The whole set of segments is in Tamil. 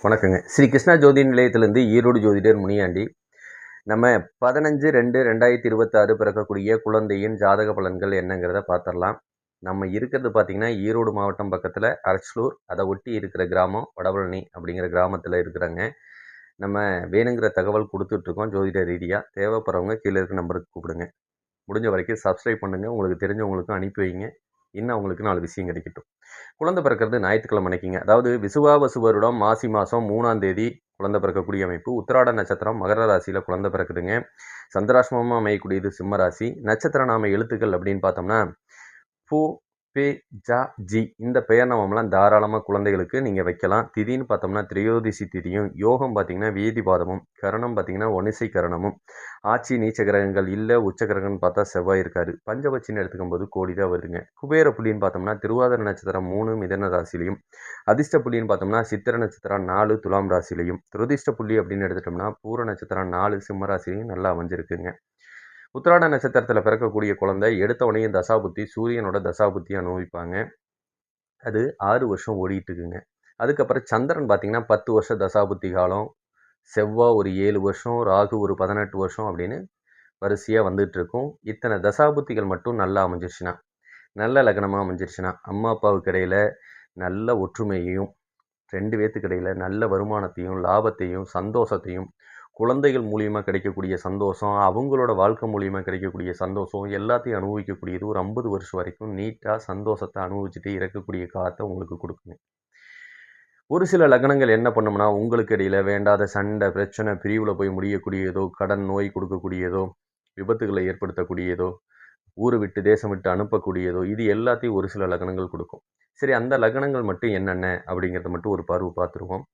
வணக்கங்க. ஸ்ரீ கிருஷ்ணா ஜோதி நிலையத்திலிருந்து ஈரோடு ஜோதிடர் முனியாண்டி. நம்ம 15/2/2026 பிறக்கக்கூடிய குழந்தையின் ஜாதக பலன்கள் என்னங்கிறத பார்த்துடலாம். நம்ம இருக்கிறது பார்த்தீங்கன்னா, ஈரோடு மாவட்டம் பக்கத்தில் அரச்சலூர், அதை ஒட்டி இருக்கிற கிராமம் வடபழனி அப்படிங்கிற கிராமத்தில் இருக்கிறாங்க. நம்ம வேணுங்கிற தகவல் கொடுத்துட்ருக்கோம் ஜோதிட ரீதியாக. தேவைப்படுறவங்க கீழே இருக்க நம்பருக்கு கூப்பிடுங்க. முடிஞ்ச வரைக்கும் சப்ஸ்கிரைப் பண்ணுங்கள். உங்களுக்கு தெரிஞ்சவங்களுக்கும் அனுப்பி வைங்க. இன்னும் அவங்களுக்கு 4 விஷயம் கிடைக்கட்டும். குழந்தை பிறக்கிறது ஞாயிற்றுக்கிழமை அன்னைக்குங்க. அதாவது விசுவாவசு வருடம் மாசி மாதம் 3ஆம் தேதி குழந்தை பிறக்கக்கூடிய அமைப்பு. உத்திராட நட்சத்திரம் மகர ராசியில் குழந்தை பிறக்குதுங்க. சந்திராஷ்டமமாக அமையக்கூடியது சிம்ம ராசி. நட்சத்திர நாம எழுத்துக்கள் அப்படின்னு பார்த்தோம்னா பூ, பே, ஜா, ஜி இந்த பெயர் நாமம்லாம் தாராளமாக குழந்தைகளுக்கு நீங்கள் வைக்கலாம். திதின்னு பார்த்தோம்னா திரையோதிசி திதியும், யோகம் பார்த்தீங்கன்னா வீதிபாதமும், கரணம் பார்த்தீங்கன்னா ஒனிசை கரணமும், ஆட்சி நீச்ச கிரகங்கள் இல்லை, உச்ச கிரகம்னு பார்த்தா செவ்வாய் இருக்காரு. பஞ்சபட்சின்னு எடுத்துக்கும் போது கோடி தான் வருதுங்க. குபேர புள்ளின்னு பார்த்தோம்னா திருவாதிரை நட்சத்திரம் 3 மிதன ராசிலையும், அதிர்ஷ்ட புள்ளின்னு பார்த்தோம்னா சித்திர நட்சத்திரம் 4 துலாம் ராசிலையும், துரதிர்ஷ்ட புள்ளி அப்படின்னு எடுத்துட்டோம்னா பூர நட்சத்திரம் 4 சிம்ம ராசிலையும் நல்லா அமைஞ்சிருக்குங்க. உத்திராட நட்சத்திரத்தில் பிறக்கக்கூடிய குழந்தை எடுத்த உடனே தசாபுத்தி சூரியனோட தசாபுத்தி அனுபவிப்பாங்க. அது 6 வருஷம் ஓடிட்டு இருக்குங்க. அதுக்கப்புறம் சந்திரன் பார்த்தீங்கன்னா 10 வருஷம் தசாபுத்தி காலம், செவ்வாய் ஒரு 7 வருஷம், ராகு ஒரு 18 வருஷம் அப்படின்னு வரிசையாக வந்துட்டு இருக்கும். இத்தனை தசாபுத்திகள் மட்டும் நல்லா அமைஞ்சிருச்சுன்னா, நல்ல லக்னமாக அமைஞ்சிருச்சுன்னா, அம்மா அப்பாவுக்கு இடையில் நல்ல ஒற்றுமையையும், 2 பேத்துக்கு இடையில் நல்ல வருமானத்தையும், லாபத்தையும், சந்தோஷத்தையும், குழந்தைகள் மூலியமாக கிடைக்கக்கூடிய சந்தோஷம், அவங்களோட வாழ்க்கை மூலியமாக கிடைக்கக்கூடிய சந்தோஷம் எல்லாத்தையும் அனுபவிக்கக்கூடியது ஒரு 50 வருஷம் வரைக்கும் நீட்டாக சந்தோஷத்தை அனுபவிச்சுட்டு இறக்கக்கூடிய காலத்தை உங்களுக்கு கொடுக்குங்க. ஒரு சில லக்னங்கள் என்ன பண்ணும்னா, உங்களுக்கு இடையில் வேண்டாத சண்டை, பிரச்சனை, பிரிவில் போய் முடியக்கூடியதோ, கடன் நோய் கொடுக்கக்கூடியதோ, விபத்துகளை ஏற்படுத்தக்கூடியதோ, ஊரை விட்டு தேசம் விட்டு அனுப்பக்கூடியதோ, இது எல்லாத்தையும் ஒரு சில லக்னங்கள் கொடுக்கும். சரி, அந்த லக்னங்கள் மட்டும் என்னென்ன அப்படிங்கிறத மட்டும் ஒரு பார்வை பார்த்துருவோம்.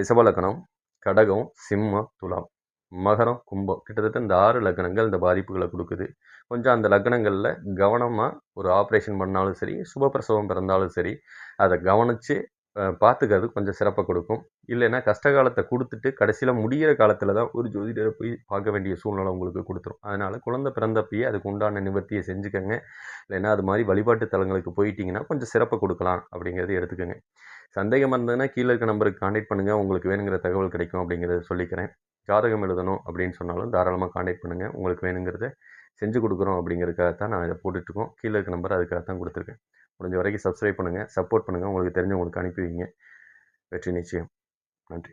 ரிஷப லக்னம், கடகம், சிம்மம், துலாம், மகரம், கும்பம் கிட்டத்தட்ட இந்த 6 லக்னங்கள் இந்த பாதிப்புகளை கொடுக்குது. கொஞ்சம் அந்த லக்னங்களில் கவனமாக ஒரு ஆப்ரேஷன் பண்ணாலும் சரி, சுபப்பிரசவம் பிறந்தாலும் சரி, அதை கவனித்து பார்த்துக்கிறது கொஞ்சம் சிறப்பாக கொடுக்கும். இல்லைன்னா கஷ்டகாலத்தை கொடுத்துட்டு கடைசியில் முடிகிற காலத்தில் தான் ஒரு ஜோதிடரை போய் பார்க்க வேண்டிய சூழ்நிலை உங்களுக்கு கொடுத்துரும். அதனால் குழந்தை பிறந்தப்பயே அதுக்கு உண்டான நிவர்த்தியை செஞ்சுக்கோங்க. இல்லைன்னா அது மாதிரி வழிபாட்டு தலங்களுக்கு போயிட்டீங்கன்னா கொஞ்சம் சிறப்பாக கொடுக்கலாம் அப்படிங்கிறது எடுத்துக்கோங்க. சந்தேகம் இருந்ததுன்னா கீழே இருக்க நம்பருக்கு கான்டாக்ட் பண்ணுங்கள். உங்களுக்கு வேணுங்கிற தகவல் கிடைக்கும் அப்படிங்கிறத சொல்லிக்கிறேன். ஜாதகம் எழுதணும் அப்படின்னு சொன்னாலும் தாராளமாக கான்டாக்ட் பண்ணுங்கள். உங்களுக்கு வேணுங்கிறத செஞ்சு கொடுக்குறோம் அப்படிங்கிறதுக்காக தான் நான் இதை போட்டுட்ருக்கோம். கீழே இருக்க நம்பர் அதுக்காக தான் கொடுத்துருக்கேன். முடிஞ்ச வரைக்கும் சப்ஸ்கிரைப் பண்ணுங்கள், சப்போர்ட் பண்ணுங்கள். உங்களுக்கு தெரிஞ்சவங்களுக்கு அனுப்பி வைங்க. வெற்றி நிச்சயம். நன்றி.